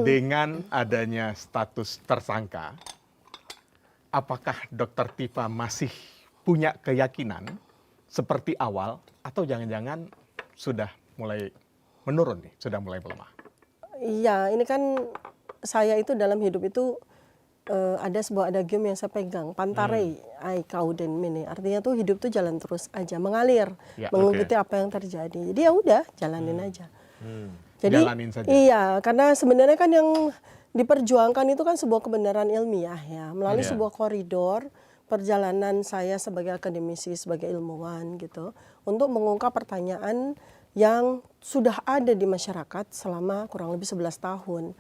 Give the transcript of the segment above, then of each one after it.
dengan adanya status tersangka, apakah Dr. Tifa masih punya keyakinan seperti awal atau jangan-jangan sudah mulai menurun nih, sudah mulai melemah? Iya, ini kan saya itu dalam hidup itu ada sebuah adagium yang saya pegang, pantare ai kauden mene. Artinya tuh hidup tuh jalan terus aja, mengalir, Ya, mengikuti apa yang terjadi. Jadi ya udah, jalanin aja. Jadi Jalanin saja. iya, karena sebenarnya kan yang diperjuangkan itu kan sebuah kebenaran ilmiah ya, melalui Iya. sebuah koridor perjalanan saya sebagai akademisi, sebagai ilmuwan gitu, untuk mengungkap pertanyaan yang sudah ada di masyarakat selama kurang lebih 11 tahun.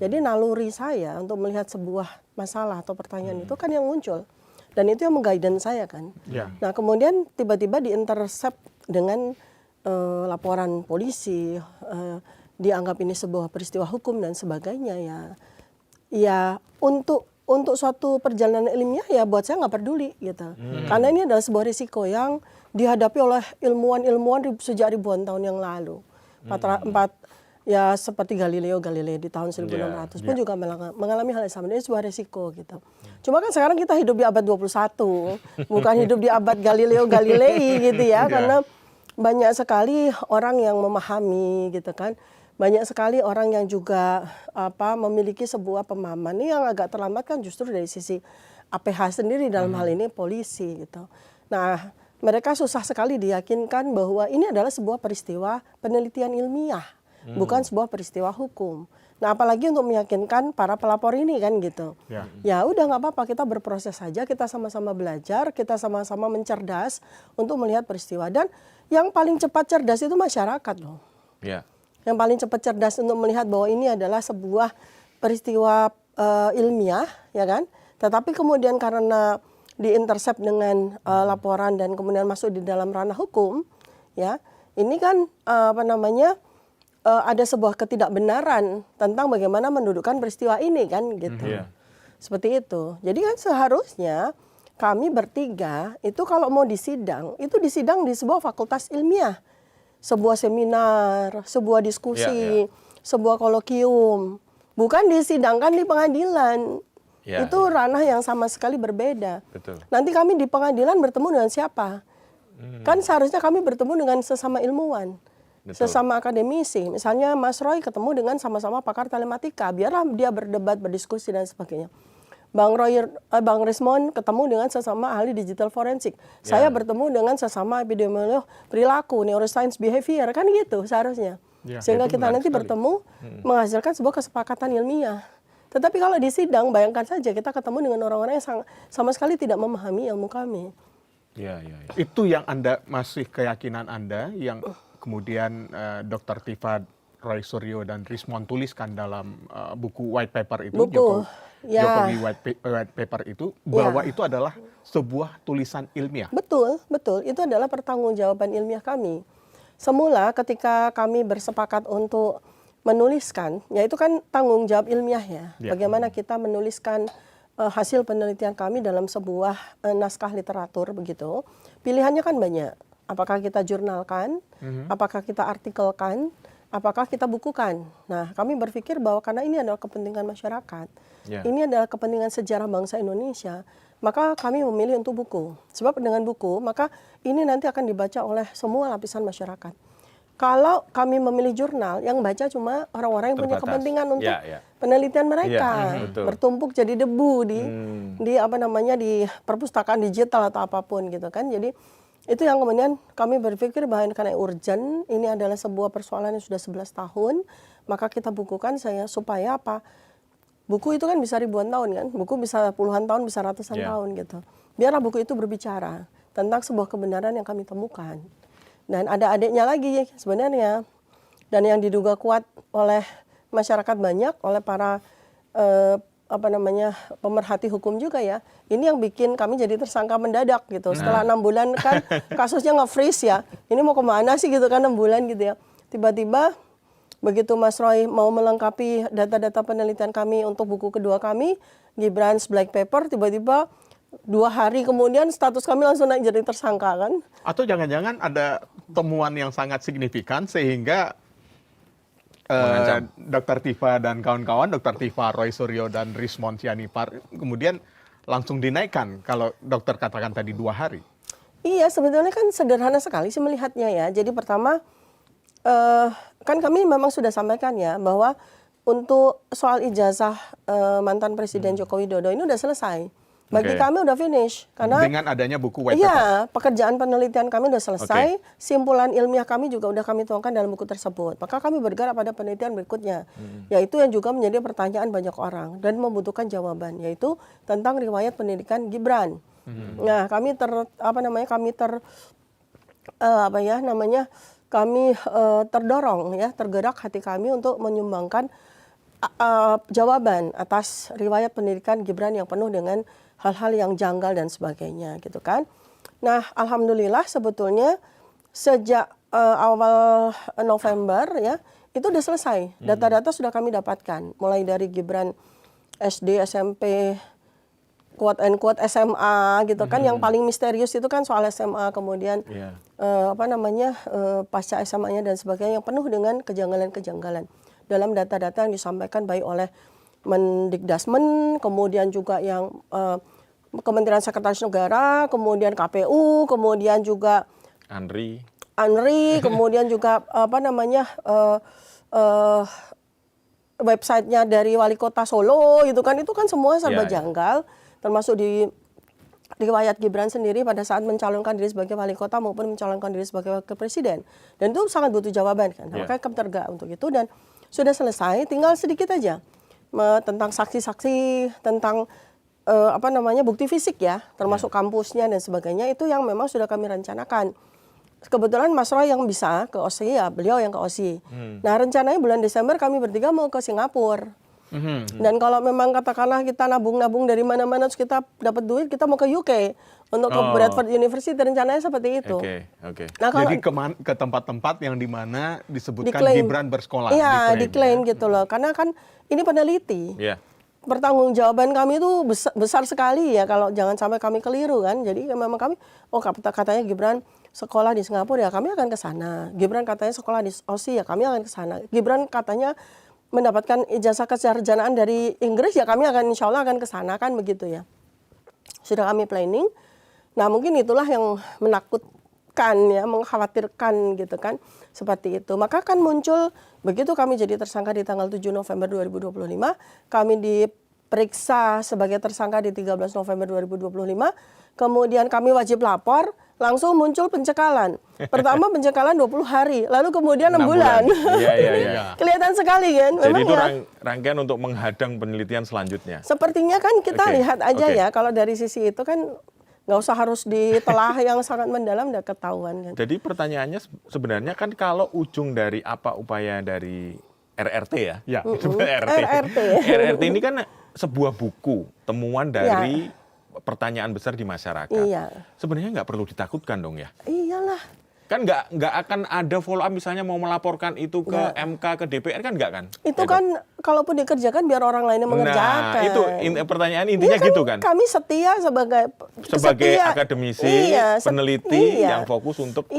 Jadi naluri saya untuk melihat sebuah masalah atau pertanyaan itu kan yang muncul. Dan itu yang mengguidance saya kan. Ya. Nah kemudian tiba-tiba diintercept dengan laporan polisi, dianggap ini sebuah peristiwa hukum dan sebagainya ya. Ya untuk suatu perjalanan ilmiah ya buat saya nggak peduli gitu. Karena ini adalah sebuah risiko yang dihadapi oleh ilmuwan-ilmuwan sejak ribuan tahun yang lalu. Ya seperti Galilei di tahun 1600 pun juga mengalami hal yang sama. Ini sebuah risiko gitu. Cuma kan sekarang kita hidup di abad 21, bukan hidup di abad Galilei gitu ya. Karena banyak sekali orang yang memahami gitu kan. Banyak sekali orang yang juga memiliki sebuah pemahaman. Ini yang agak terlambat kan justru dari sisi APH sendiri dalam hal ini polisi gitu. Nah, mereka susah sekali diyakinkan bahwa ini adalah sebuah peristiwa penelitian ilmiah, bukan sebuah peristiwa hukum. Nah, apalagi untuk meyakinkan para pelapor ini kan gitu. Ya udah nggak apa-apa, kita berproses saja, kita sama-sama belajar, kita sama-sama mencerdas untuk melihat peristiwa. Dan yang paling cepat cerdas itu masyarakat loh. Yang paling cepat cerdas untuk melihat bahwa ini adalah sebuah peristiwa ilmiah, ya kan? Tetapi kemudian karena diintercept dengan laporan dan kemudian masuk di dalam ranah hukum, ya, ini kan ada sebuah ketidakbenaran tentang bagaimana mendudukkan peristiwa ini kan, gitu. Seperti itu. Jadi kan seharusnya kami bertiga itu kalau mau disidang, itu disidang di sebuah fakultas ilmiah. Sebuah seminar, sebuah diskusi, sebuah kolokium. Bukan disidangkan di pengadilan. Itu ranah yang sama sekali berbeda. Betul. Nanti kami di pengadilan bertemu dengan siapa? Kan seharusnya kami bertemu dengan sesama ilmuwan. Sesama akademisi. Misalnya Mas Roy ketemu dengan sama-sama pakar telematika. Biarlah dia berdebat, berdiskusi dan sebagainya. Bang Rismon ketemu dengan sesama ahli digital forensik. Saya bertemu dengan sesama epidemiolog perilaku, neuroscience behavior, kan gitu seharusnya. Sehingga kita nanti bertemu menghasilkan sebuah kesepakatan ilmiah. Tetapi kalau di sidang, bayangkan saja kita ketemu dengan orang-orang yang sama sekali tidak memahami ilmu kami. Itu yang Anda masih keyakinan Anda yang kemudian Dr. Tifa Roy Suryo dan Rismon tuliskan dalam buku white paper itu, Jokowi white paper itu, bahwa itu adalah sebuah tulisan ilmiah. Betul, betul. Itu adalah pertanggungjawaban ilmiah kami. Semula ketika kami bersepakat untuk menuliskan, ya itu kan tanggung jawab ilmiah ya. Bagaimana kita menuliskan hasil penelitian kami dalam sebuah naskah literatur begitu. Pilihannya kan banyak. Apakah kita jurnalkan, apakah kita artikelkan, apakah kita bukukan. Nah, kami berpikir bahwa karena ini adalah kepentingan masyarakat, ini adalah kepentingan sejarah bangsa Indonesia, maka kami memilih untuk buku. Sebab dengan buku, maka ini nanti akan dibaca oleh semua lapisan masyarakat. Kalau kami memilih jurnal, yang baca cuma orang-orang yang punya kepentingan untuk penelitian mereka, bertumpuk jadi debu di perpustakaan digital atau apapun gitu kan. Jadi itu yang kemudian kami berpikir bahwa karena urgent, ini adalah sebuah persoalan yang sudah 11 tahun, maka kita bukukan supaya apa? Buku itu kan bisa ribuan tahun kan, buku bisa puluhan tahun, bisa ratusan tahun gitu. Biarlah buku itu berbicara tentang sebuah kebenaran yang kami temukan. Dan ada adiknya lagi sebenarnya, dan yang diduga kuat oleh masyarakat banyak, oleh para pemerhati hukum juga ya. Ini yang bikin kami jadi tersangka mendadak gitu. Setelah 6 bulan kan kasusnya nge-freeze ya. Ini mau kemana sih gitu kan 6 bulan gitu ya. Tiba-tiba begitu Mas Roy mau melengkapi data-data penelitian kami untuk buku kedua kami, Gibran's Black Paper, tiba-tiba 2 hari kemudian status kami langsung naik jadi tersangka kan. Atau jangan-jangan ada temuan yang sangat signifikan sehingga Mengancam. Dr. Tifa dan kawan-kawan, Dr. Tifa, Roy Suryo dan Rismond Sianipar kemudian langsung dinaikkan kalau dokter katakan tadi 2 hari. Iya, sebetulnya kan sederhana sekali sih melihatnya ya. Jadi pertama, kan kami memang sudah sampaikan ya bahwa untuk soal ijazah mantan Presiden Joko Widodo ini udah selesai. Bagi kami udah finish. Karena dengan adanya buku white paper. iya, pekerjaan penelitian kami udah selesai. Simpulan ilmiah kami juga udah kami tuangkan dalam buku tersebut. Maka kami bergerak pada penelitian berikutnya. Yaitu yang juga menjadi pertanyaan banyak orang dan membutuhkan jawaban. Yaitu tentang riwayat pendidikan Gibran. Nah, kami terdorong ya, tergerak hati kami untuk menyumbangkan jawaban atas riwayat pendidikan Gibran yang penuh dengan hal-hal yang janggal dan sebagainya gitu kan. Nah, alhamdulillah sebetulnya sejak awal November ya, itu udah selesai. Data-data sudah kami dapatkan mulai dari Gibran SD, SMP, quote and quote SMA gitu kan. Yang paling misterius itu kan soal SMA, kemudian pasca SMA-nya dan sebagainya yang penuh dengan kejanggalan-kejanggalan dalam data-data yang disampaikan baik oleh Mendikdasmen, kemudian juga yang Kementerian Sekretaris Negara, kemudian KPU, kemudian juga ANRI, kemudian juga websitenya dari Wali Kota Solo gitu kan. Itu kan semua serba janggal, termasuk di riwayat Gibran sendiri pada saat mencalonkan diri sebagai wali kota maupun mencalonkan diri sebagai wakil presiden. Dan itu sangat butuh jawaban kan. Makanya kami tergerak untuk itu dan sudah selesai, tinggal sedikit aja tentang saksi-saksi, tentang bukti fisik ya, termasuk kampusnya dan sebagainya, itu yang memang sudah kami rencanakan. Kebetulan Mas Roy yang bisa ke OSI ya, beliau yang ke OSI. Nah, rencananya bulan Desember kami bertiga mau ke Singapura. Dan kalau memang katakanlah kita nabung-nabung dari mana-mana terus kita dapat duit, kita mau ke UK untuk ke Bradford University, rencananya seperti itu. Nah, jadi ke tempat-tempat yang dimana disebutkan Gibran bersekolah. Iya, diklaim gitu loh. Karena kan ini peneliti. Pertanggungjawaban kami itu besar sekali ya kalau jangan sampai kami keliru kan. Jadi memang kami, katanya Gibran sekolah di Singapura ya kami akan ke sana. Gibran katanya sekolah di OSI ya kami akan ke sana. Gibran katanya mendapatkan ijazah kesarjanaan dari Inggris ya kami akan insya Allah akan ke sana kan begitu ya. Sudah kami planning. Nah, mungkin itulah yang menakutkan ya, mengkhawatirkan gitu kan. Seperti itu. Maka kan muncul begitu kami jadi tersangka di tanggal 7 November 2025, kami diperiksa sebagai tersangka di 13 November 2025, kemudian kami wajib lapor, langsung muncul pencekalan. Pertama pencekalan 20 hari, lalu kemudian 6 bulan. Iya. Kelihatan sekali kan. Jadi itu rangkaian untuk menghadang penelitian selanjutnya. Sepertinya kan kita lihat aja ya, kalau dari sisi itu kan nggak usah harus ditelah yang sangat mendalam, udah ketahuan kan. Jadi pertanyaannya sebenarnya kan kalau ujung dari apa upaya dari RRT ya? RRT ini kan sebuah buku temuan dari pertanyaan besar di masyarakat. Sebenarnya nggak perlu ditakutkan dong ya? Iyalah. Kan nggak akan ada follow up misalnya mau melaporkan itu ke MK, ke DPR kan nggak kan? Itu kan kalaupun dikerjakan biar orang lainnya mengerjakan. Nah, itu pertanyaan intinya gitu kan? Kami setia sebagai akademisi, peneliti yang fokus untuk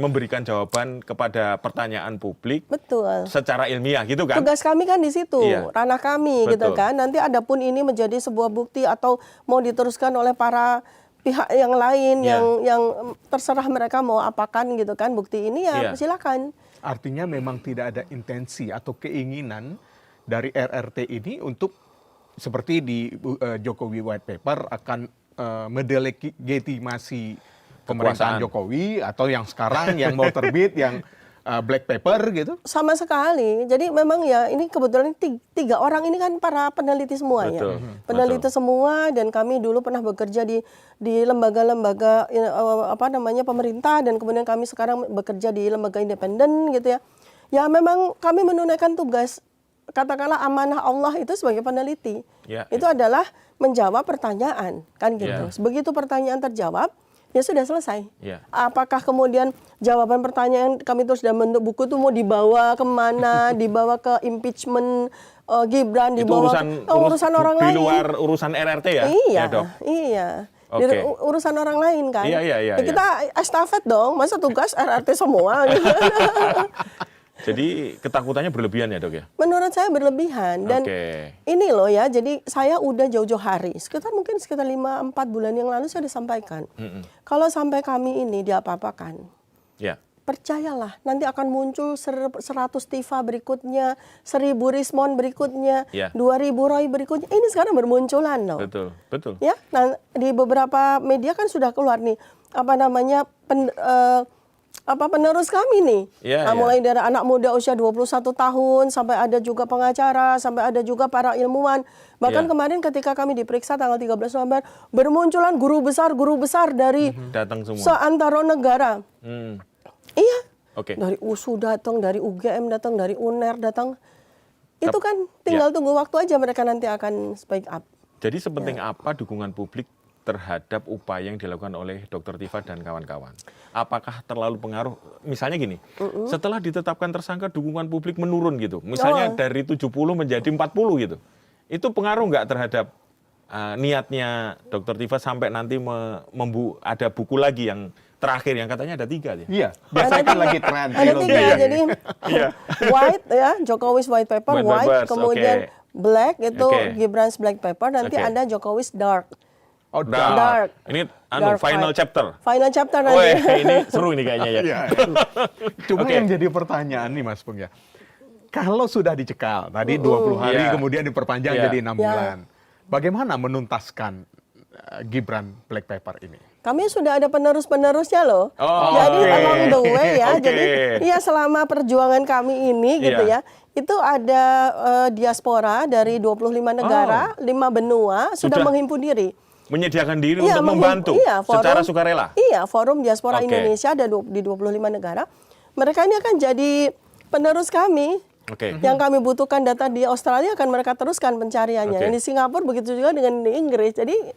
memberikan jawaban kepada pertanyaan publik. Betul. Secara ilmiah gitu kan? Tugas kami kan di situ, ranah kami gitu kan. Nanti adapun ini menjadi sebuah bukti atau mau diteruskan oleh para pihak yang lain yang terserah mereka mau apakan gitu kan, bukti ini ya silakan. Artinya memang tidak ada intensi atau keinginan dari RRT ini untuk seperti di Jokowi White Paper akan mendelegitimasi pemerintahan Jokowi atau yang sekarang yang mau terbit yang Black Paper gitu? Sama sekali. Jadi memang ya ini kebetulan 3 orang ini kan para peneliti semua ya. Peneliti semua dan kami dulu pernah bekerja di lembaga-lembaga pemerintah dan kemudian kami sekarang bekerja di lembaga independen gitu ya. Ya memang kami menunaikan tugas katakanlah amanah Allah itu sebagai peneliti. Itu adalah menjawab pertanyaan kan gitu. Begitu pertanyaan terjawab ya sudah selesai. Apakah kemudian jawaban pertanyaan kami terus dalam bentuk buku itu mau dibawa kemana, dibawa ke impeachment Gibran, dibawa ke urusan orang lain. Di luar urusan RRT ya? Iya, urusan orang lain kan. Iya. Kita estafet dong, masa tugas RRT semua. Jadi ketakutannya berlebihan ya, Dok ya? Menurut saya berlebihan. Dan ini loh ya, jadi saya udah jauh-jauh hari, mungkin sekitar 5-4 bulan yang lalu saya udah sampaikan. Kalau sampai kami ini diapa-apakan, percayalah nanti akan muncul 100 Tifa berikutnya, 1000 Rismon berikutnya, 2000 Roy berikutnya. Ini sekarang bermunculan loh. Betul, betul. Ya, nah di beberapa media kan sudah keluar nih, penerus kami nih. Mulai dari anak muda usia 21 tahun, sampai ada juga pengacara, sampai ada juga para ilmuwan. Bahkan kemarin ketika kami diperiksa tanggal 13 November, bermunculan guru besar dari datang semua. seantero negara. Iya, dari USU datang, dari UGM datang, dari UNER datang. Itu kan tinggal tunggu waktu aja, mereka nanti akan speak up. Jadi sepenting apa dukungan publik terhadap upaya yang dilakukan oleh Dr. Tifa dan kawan-kawan? Apakah terlalu pengaruh? Misalnya gini, setelah ditetapkan tersangka dukungan publik menurun gitu. Misalnya dari 70 menjadi 40 gitu. Itu pengaruh nggak terhadap niatnya Dr. Tifa sampai nanti ada buku lagi yang terakhir yang katanya ada 3 ya? Iya, biasanya kan lagi tren. Ada 3, jadi white ya, Jokowi's white paper, white, kemudian black itu Gibran's black paper, nanti ada Jokowi's dark. Oh, dark. Ini Dark final chapter. Final chapter nanti. Ini seru ini kayaknya ya. Cuma yang jadi pertanyaan nih Mas Pung ya. Kalau sudah dicekal, tadi 20 hari kemudian diperpanjang jadi 6 bulan. Bagaimana menuntaskan Gibran black paper ini? Kami sudah ada penerus-penerusnya loh. Jadi along the way ya. Jadi ya selama perjuangan kami ini gitu ya. Itu ada diaspora dari 25 negara, 5 benua sudah menghimpun diri. Menyediakan diri untuk membantu secara sukarela. Iya, Forum Diaspora Indonesia ada di 25 negara. Mereka ini akan jadi penerus kami. Yang kami butuhkan data di Australia akan mereka teruskan pencariannya. Yang di Singapura begitu juga dengan di Inggris. Jadi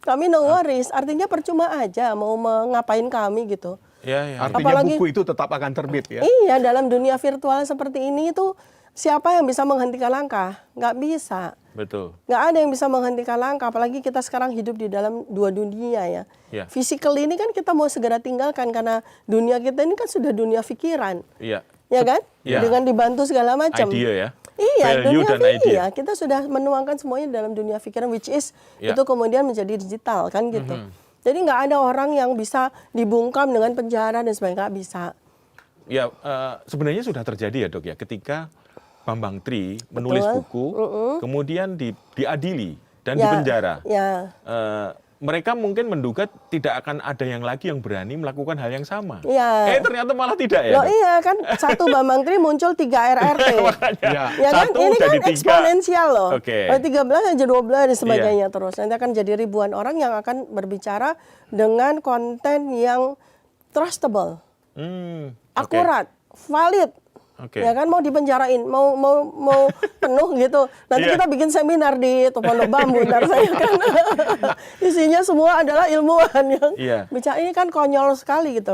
kami no worries. Artinya percuma aja mau ngapain kami gitu. Artinya buku itu tetap akan terbit ya? Iya, dalam dunia virtual seperti ini itu siapa yang bisa menghentikan langkah? Nggak bisa. Betul. Nggak ada yang bisa menghentikan langkah, apalagi kita sekarang hidup di dalam 2 dunia ya. Physical ini kan kita mau segera tinggalkan karena dunia kita ini kan sudah dunia pikiran. Ya kan? Dengan dibantu segala macam. Idea ya. Iya, value dan idea. Kita sudah menuangkan semuanya dalam dunia pikiran, which is itu kemudian menjadi digital kan gitu. Jadi nggak ada orang yang bisa dibungkam dengan penjara dan sebagainya, nggak bisa. Ya, sebenarnya sudah terjadi ya Dok ya, ketika Bambang Tri menulis buku, kemudian diadili dan dipenjara. Mereka mungkin menduga tidak akan ada yang lagi yang berani melakukan hal yang sama. Ternyata malah tidak ya. Iya kan, satu Bambang Tri muncul 3 RRT. Ya kan, ini kan eksponensial loh. 13 jadi 12 dan sebagainya terus. Nanti akan jadi ribuan orang yang akan berbicara dengan konten yang trustable, akurat, valid. Ya kan, mau dipenjarain, mau penuh gitu. Nanti kita bikin seminar di Pondok Bambu, ntar saya kan isinya semua adalah ilmuwan yang bicara. Ini kan konyol sekali gitu.